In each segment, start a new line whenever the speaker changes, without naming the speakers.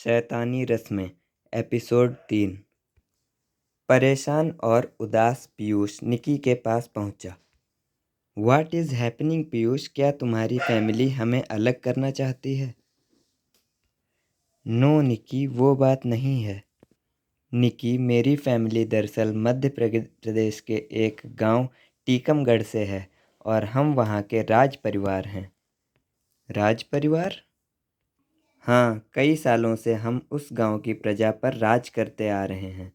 शैतानी रस्में एपिसोड 3। परेशान और उदास पीयूष निकी के पास पहुंचा। व्हाट इज़ हैपनिंग पीयूष, क्या तुम्हारी फैमिली हमें अलग करना चाहती है? नो निकी, वो बात नहीं है। निकी, मेरी फैमिली दरअसल मध्य प्रदेश के एक गांव टीकमगढ़ से है और हम वहां के राज परिवार हैं। राज परिवार? हाँ, कई सालों से हम उस गांव की प्रजा पर राज करते आ रहे हैं।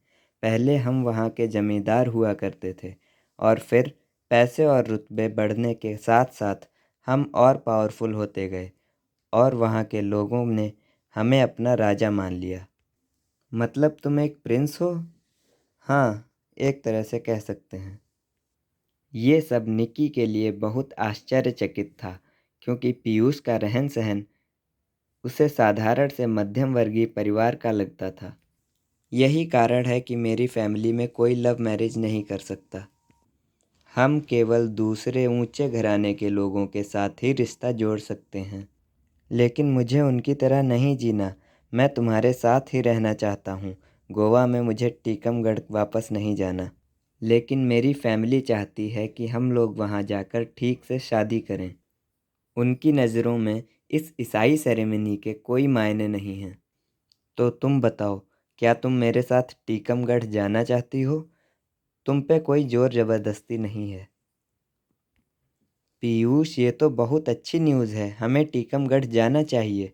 पहले हम वहाँ के जमींदार हुआ करते थे और फिर पैसे और रुतबे बढ़ने के साथ साथ हम और पावरफुल होते गए और वहाँ के लोगों ने हमें अपना राजा मान लिया। मतलब तुम एक प्रिंस हो? हाँ, एक तरह से कह सकते हैं। ये सब निकी के लिए बहुत आश्चर्यचकित था, क्योंकि पीयूष का रहन सहन उसे साधारण से मध्यम वर्गीय परिवार का लगता था। यही कारण है कि मेरी फैमिली में कोई लव मैरिज नहीं कर सकता। हम केवल दूसरे ऊंचे घराने के लोगों के साथ ही रिश्ता जोड़ सकते हैं। लेकिन मुझे उनकी तरह नहीं जीना। मैं तुम्हारे साथ ही रहना चाहता हूँ। गोवा में मुझे टीकमगढ़ वापस नहीं जाना। लेकिन मेरी फैमिली चाहती है कि हम लोग वहाँ जाकर ठीक से शादी करें। उनकी नज़रों में इस ईसाई सेरेमनी के कोई मायने नहीं हैं। तो तुम बताओ, क्या तुम मेरे साथ टीकमगढ़ जाना चाहती हो? तुम पे कोई ज़ोर ज़बरदस्ती नहीं है। पीयूष, ये तो बहुत अच्छी न्यूज़ है। हमें टीकमगढ़ जाना चाहिए।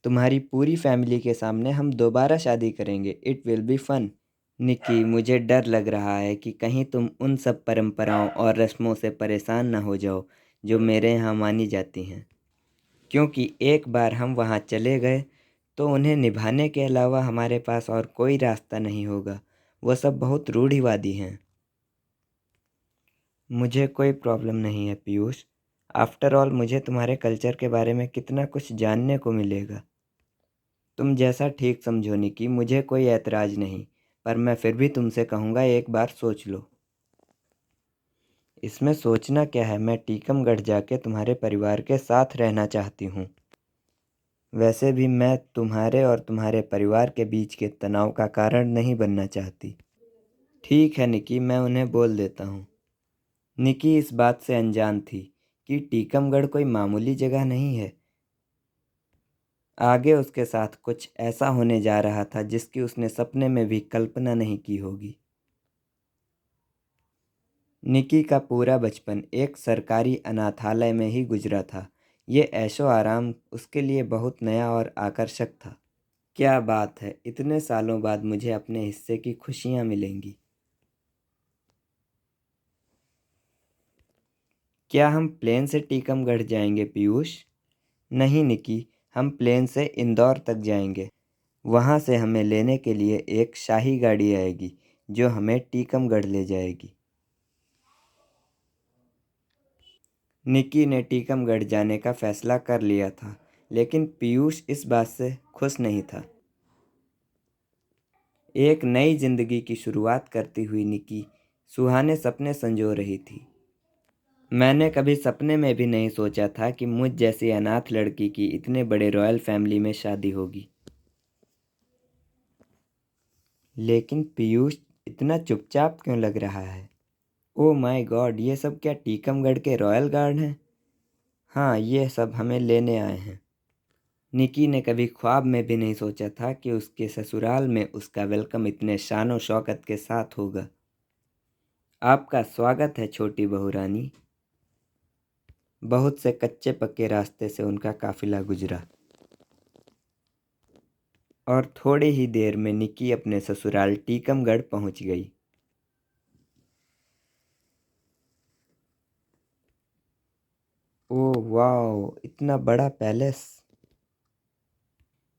तुम्हारी पूरी फैमिली के सामने हम दोबारा शादी करेंगे। It will be fun. Nikki, मुझे डर लग रहा है कि कहीं तुम उन सब परंपराओं और रस्मों से परेशान न हो जाओ जो मेरे यहाँ मानी जाती हैं, क्योंकि एक बार हम वहाँ चले गए तो उन्हें निभाने के अलावा हमारे पास और कोई रास्ता नहीं होगा। वो सब बहुत रूढ़िवादी हैं। मुझे कोई प्रॉब्लम नहीं है पीयूष। आफ्टर ऑल मुझे तुम्हारे कल्चर के बारे में कितना कुछ जानने को मिलेगा। तुम जैसा ठीक समझो निकी, मुझे कोई ऐतराज़ नहीं, पर मैं फिर भी तुमसे कहूँगा, एक बार सोच लो। इसमें सोचना क्या है? मैं टीकमगढ़ जाके तुम्हारे परिवार के साथ रहना चाहती हूँ। वैसे भी मैं तुम्हारे और तुम्हारे परिवार के बीच के तनाव का कारण नहीं बनना चाहती। ठीक है निकी, मैं उन्हें बोल देता हूँ। निकी इस बात से अनजान थी कि टीकमगढ़ कोई मामूली जगह नहीं है। आगे उसके साथ कुछ ऐसा होने जा रहा था जिसकी उसने सपने में भी कल्पना नहीं की होगी। निकी का पूरा बचपन एक सरकारी अनाथालय में ही गुजरा था। ये ऐशो आराम उसके लिए बहुत नया और आकर्षक था। क्या बात है, इतने सालों बाद मुझे अपने हिस्से की खुशियाँ मिलेंगी। क्या हम प्लेन से टीकमगढ़ जाएंगे पीयूष? नहीं निकी, हम प्लेन से इंदौर तक जाएंगे। वहाँ से हमें लेने के लिए एक शाही गाड़ी आएगी जो हमें टीकमगढ़ ले जाएगी। निकी ने टीकमगढ़ जाने का फैसला कर लिया था, लेकिन पीयूष इस बात से खुश नहीं था। एक नई जिंदगी की शुरुआत करती हुई निकी सुहाने सपने संजो रही थी। मैंने कभी सपने में भी नहीं सोचा था कि मुझ जैसी अनाथ लड़की की इतने बड़े रॉयल फैमिली में शादी होगी। लेकिन पीयूष इतना चुपचाप क्यों लग रहा है? ओह माय गॉड, ये सब क्या टीकमगढ़ के रॉयल गार्ड हैं? हाँ, ये सब हमें लेने आए हैं। निकी ने कभी ख्वाब में भी नहीं सोचा था कि उसके ससुराल में उसका वेलकम इतने शान और शौकत के साथ होगा। आपका स्वागत है छोटी बहू रानी। बहुत से कच्चे पक्के रास्ते से उनका काफिला गुजरा और थोड़ी ही देर में निकी अपने ससुराल टीकमगढ़ पहुंच गई। ओह वाओ, इतना बड़ा पैलेस!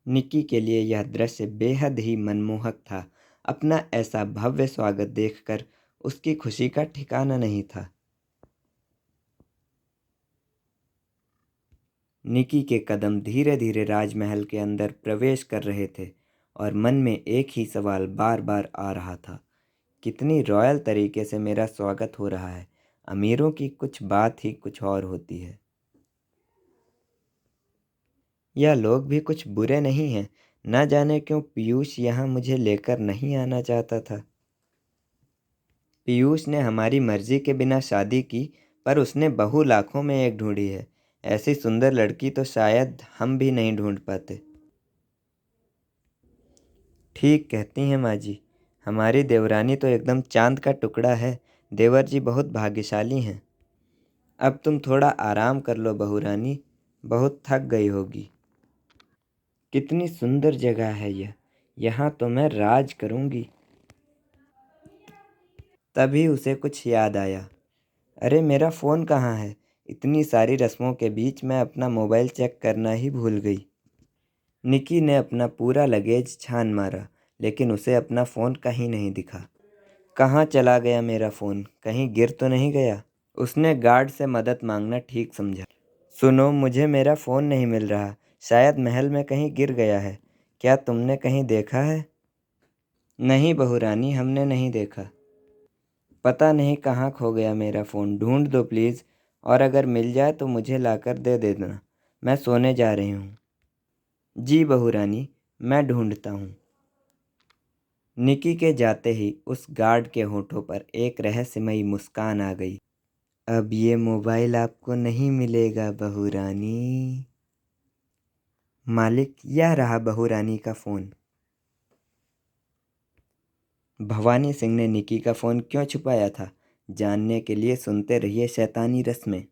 निकी के लिए यह दृश्य बेहद ही मनमोहक था। अपना ऐसा भव्य स्वागत देखकर उसकी खुशी का ठिकाना नहीं था। निकी के कदम धीरे धीरे राजमहल के अंदर प्रवेश कर रहे थे और मन में एक ही सवाल बार बार आ रहा था, कितनी रॉयल तरीके से मेरा स्वागत हो रहा है। अमीरों की कुछ बात ही कुछ और होती है। यह लोग भी कुछ बुरे नहीं हैं, न जाने क्यों पीयूष यहाँ मुझे लेकर नहीं आना चाहता था। पीयूष ने हमारी मर्जी के बिना शादी की, पर उसने बहू लाखों में एक ढूंढी है। ऐसी सुंदर लड़की तो शायद हम भी नहीं ढूंढ पाते। ठीक कहती हैं माँ जी। हमारी देवरानी तो एकदम चांद का टुकड़ा है। देवर जी बहुत भाग्यशाली हैं। अब तुम थोड़ा आराम कर लो बहू रानी, बहुत थक गई होगी। कितनी सुंदर जगह है यह, यहाँ तो मैं राज करूँगी। तभी उसे कुछ याद आया। अरे मेरा फ़ोन कहाँ है? इतनी सारी रस्मों के बीच मैं अपना मोबाइल चेक करना ही भूल गई। निकी ने अपना पूरा लगेज छान मारा, लेकिन उसे अपना फ़ोन कहीं नहीं दिखा। कहाँ चला गया मेरा फ़ोन? कहीं गिर तो नहीं गया? उसने गार्ड से मदद मांगना ठीक समझा। सुनो, मुझे मेरा फ़ोन नहीं मिल रहा। शायद महल में कहीं गिर गया है। क्या तुमने कहीं देखा है? नहीं बहू रानी, हमने नहीं देखा। पता नहीं कहाँ खो गया मेरा फ़ोन। ढूंढ दो प्लीज़, और अगर मिल जाए तो मुझे लाकर दे देना। मैं सोने जा रही हूँ। जी बहू रानी, मैं ढूंढता हूँ। निकी के जाते ही उस गार्ड के होठों पर एक रहस्यमयी मुस्कान आ गई। अब ये मोबाइल आपको नहीं मिलेगा बहू रानी। मालिक, यह रहा बहू रानी का फ़ोन। भवानी सिंह ने निकी का फ़ोन क्यों छुपाया था, जानने के लिए सुनते रहिए शैतानी रस्में।